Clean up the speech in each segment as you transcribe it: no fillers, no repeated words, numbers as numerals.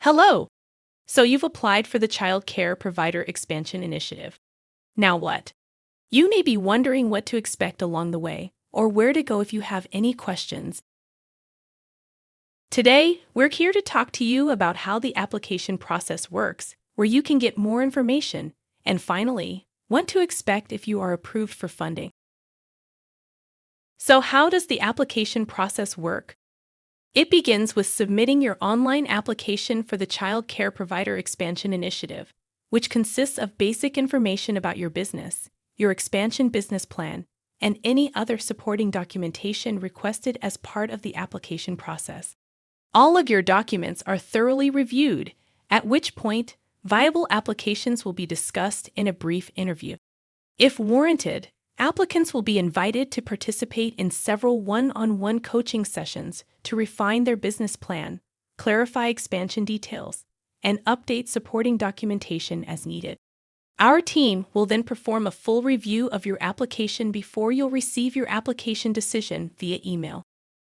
Hello! So you've applied for the Child Care Provider Expansion Initiative. Now what? You may be wondering what to expect along the way, or where to go if you have any questions. Today, we're here to talk to you about how the application process works, where you can get more information, and finally, what to expect if you are approved for funding. So how does the application process work? It begins with submitting your online application for the Child Care Provider Expansion Initiative, which consists of basic information about your business, your expansion business plan, and any other supporting documentation requested as part of the application process. All of your documents are thoroughly reviewed, at which point, viable applications will be discussed in a brief interview. If warranted, applicants will be invited to participate in several one-on-one coaching sessions to refine their business plan, clarify expansion details, and update supporting documentation as needed. Our team will then perform a full review of your application before you'll receive your application decision via email.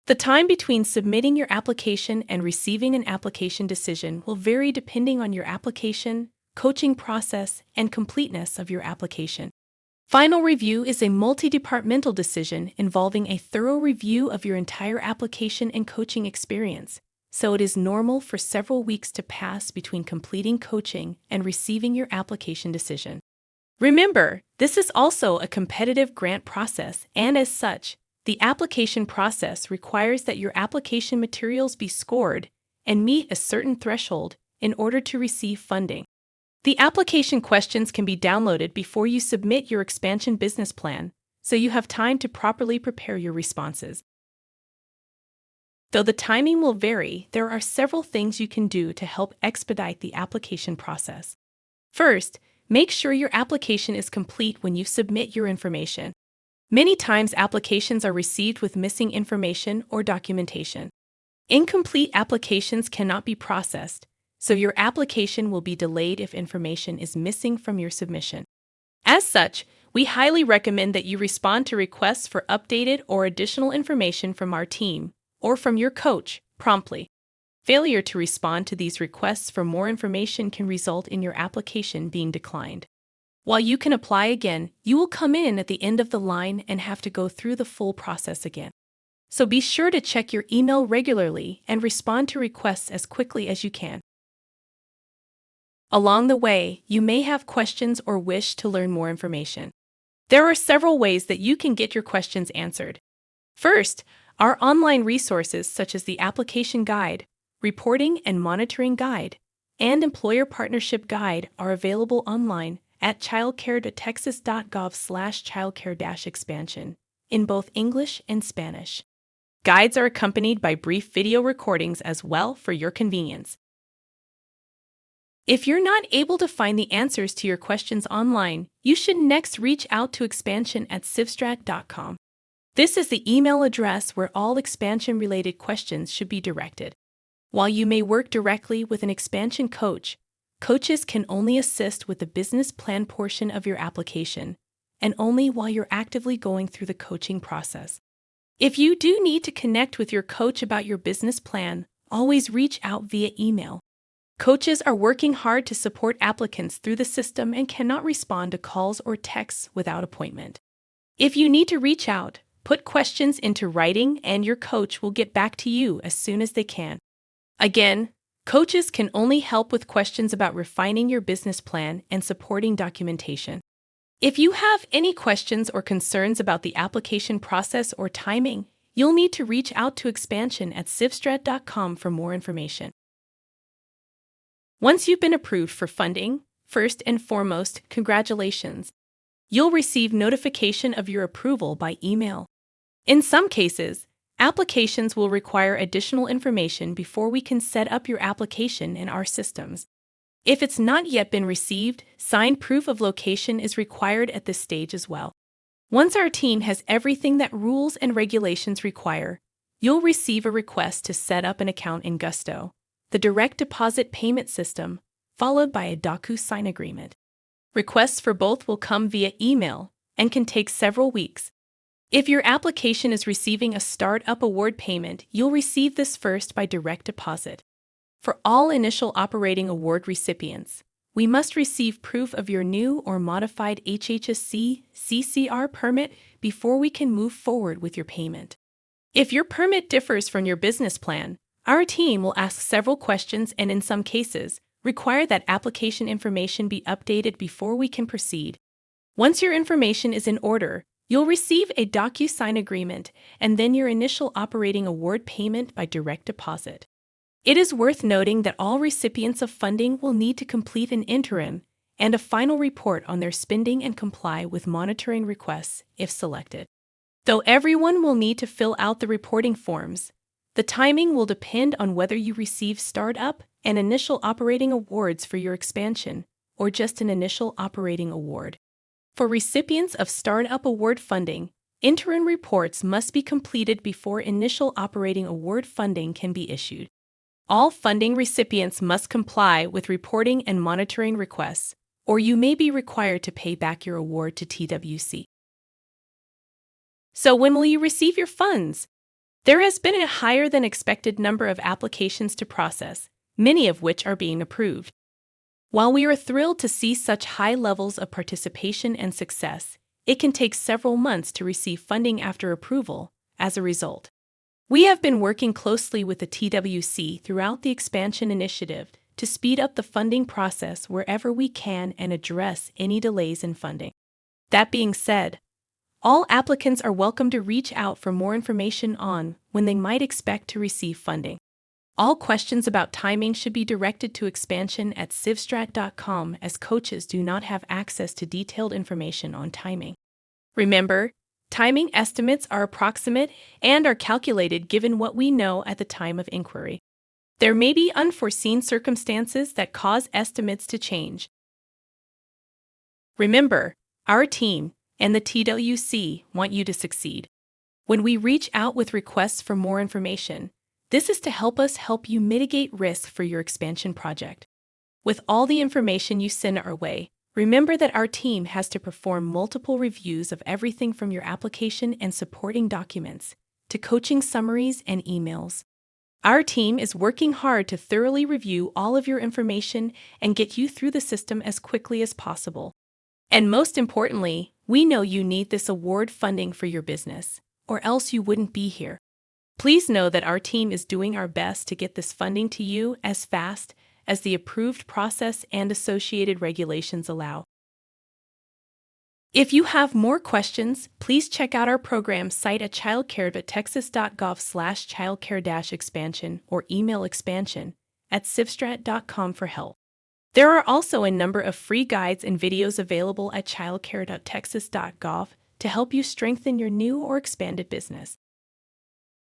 The time between submitting your application and receiving an application decision will vary depending on your application, coaching process, and completeness of your application. Final review is a multi-departmental decision involving a thorough review of your entire application and coaching experience, so it is normal for several weeks to pass between completing coaching and receiving your application decision. Remember, this is also a competitive grant process, and as such, the application process requires that your application materials be scored and meet a certain threshold in order to receive funding. The application questions can be downloaded before you submit your expansion business plan, so you have time to properly prepare your responses. Though the timing will vary, there are several things you can do to help expedite the application process. First, make sure your application is complete when you submit your information. Many times applications are received with missing information or documentation. Incomplete applications cannot be processed, so your application will be delayed if information is missing from your submission. As such, we highly recommend that you respond to requests for updated or additional information from our team or from your coach promptly. Failure to respond to these requests for more information can result in your application being declined. While you can apply again, you will come in at the end of the line and have to go through the full process again. So be sure to check your email regularly and respond to requests as quickly as you can. Along the way, you may have questions or wish to learn more information. There are several ways that you can get your questions answered. First, our online resources such as the Application Guide, Reporting and Monitoring Guide, and Employer Partnership Guide are available online at childcare.texas.gov/childcare-expansion in both English and Spanish. Guides are accompanied by brief video recordings as well for your convenience. If you're not able to find the answers to your questions online, you should next reach out to expansion@civstrat.com. This is the email address where all expansion-related questions should be directed. While you may work directly with an expansion coach, coaches can only assist with the business plan portion of your application, and only while you're actively going through the coaching process. If you do need to connect with your coach about your business plan, always reach out via email. Coaches are working hard to support applicants through the system and cannot respond to calls or texts without appointment. If you need to reach out, put questions into writing and your coach will get back to you as soon as they can. Again, coaches can only help with questions about refining your business plan and supporting documentation. If you have any questions or concerns about the application process or timing, you'll need to reach out to expansion@civstrat.com for more information. Once you've been approved for funding, first and foremost, congratulations. You'll receive notification of your approval by email. In some cases, applications will require additional information before we can set up your application in our systems. If it's not yet been received, signed proof of location is required at this stage as well. Once our team has everything that rules and regulations require, you'll receive a request to set up an account in Gusto, the direct deposit payment system, followed by a DocuSign agreement. Requests for both will come via email and can take several weeks. If your application is receiving a startup award payment, you'll receive this first by direct deposit. For all initial operating award recipients, we must receive proof of your new or modified HHSC CCR permit before we can move forward with your payment. If your permit differs from your business plan, our team will ask several questions and, in some cases, require that application information be updated before we can proceed. Once your information is in order, you'll receive a DocuSign agreement and then your initial operating award payment by direct deposit. It is worth noting that all recipients of funding will need to complete an interim and a final report on their spending and comply with monitoring requests if selected. Though everyone will need to fill out the reporting forms, the timing will depend on whether you receive startup and initial operating awards for your expansion or just an initial operating award. For recipients of startup award funding, interim reports must be completed before initial operating award funding can be issued. All funding recipients must comply with reporting and monitoring requests, or you may be required to pay back your award to TWC. So when will you receive your funds? There has been a higher than expected number of applications to process, many of which are being approved. While we are thrilled to see such high levels of participation and success, it can take several months to receive funding after approval as a result. We have been working closely with the TWC throughout the expansion initiative to speed up the funding process wherever we can and address any delays in funding. That being said, all applicants are welcome to reach out for more information on when they might expect to receive funding. All questions about timing should be directed to expansion@civstrat.com, as coaches do not have access to detailed information on timing. Remember, timing estimates are approximate and are calculated given what we know at the time of inquiry. There may be unforeseen circumstances that cause estimates to change. Remember, our team and the TWC want you to succeed. When we reach out with requests for more information, this is to help us help you mitigate risk for your expansion project. With all the information you send our way, remember that our team has to perform multiple reviews of everything from your application and supporting documents to coaching summaries and emails. Our team is working hard to thoroughly review all of your information and get you through the system as quickly as possible. And most importantly, we know you need this award funding for your business, or else you wouldn't be here. Please know that our team is doing our best to get this funding to you as fast as the approved process and associated regulations allow. If you have more questions, please check out our program site at childcare.texas.gov/childcare-expansion or email expansion@civstrat.com for help. There are also a number of free guides and videos available at childcare.texas.gov to help you strengthen your new or expanded business.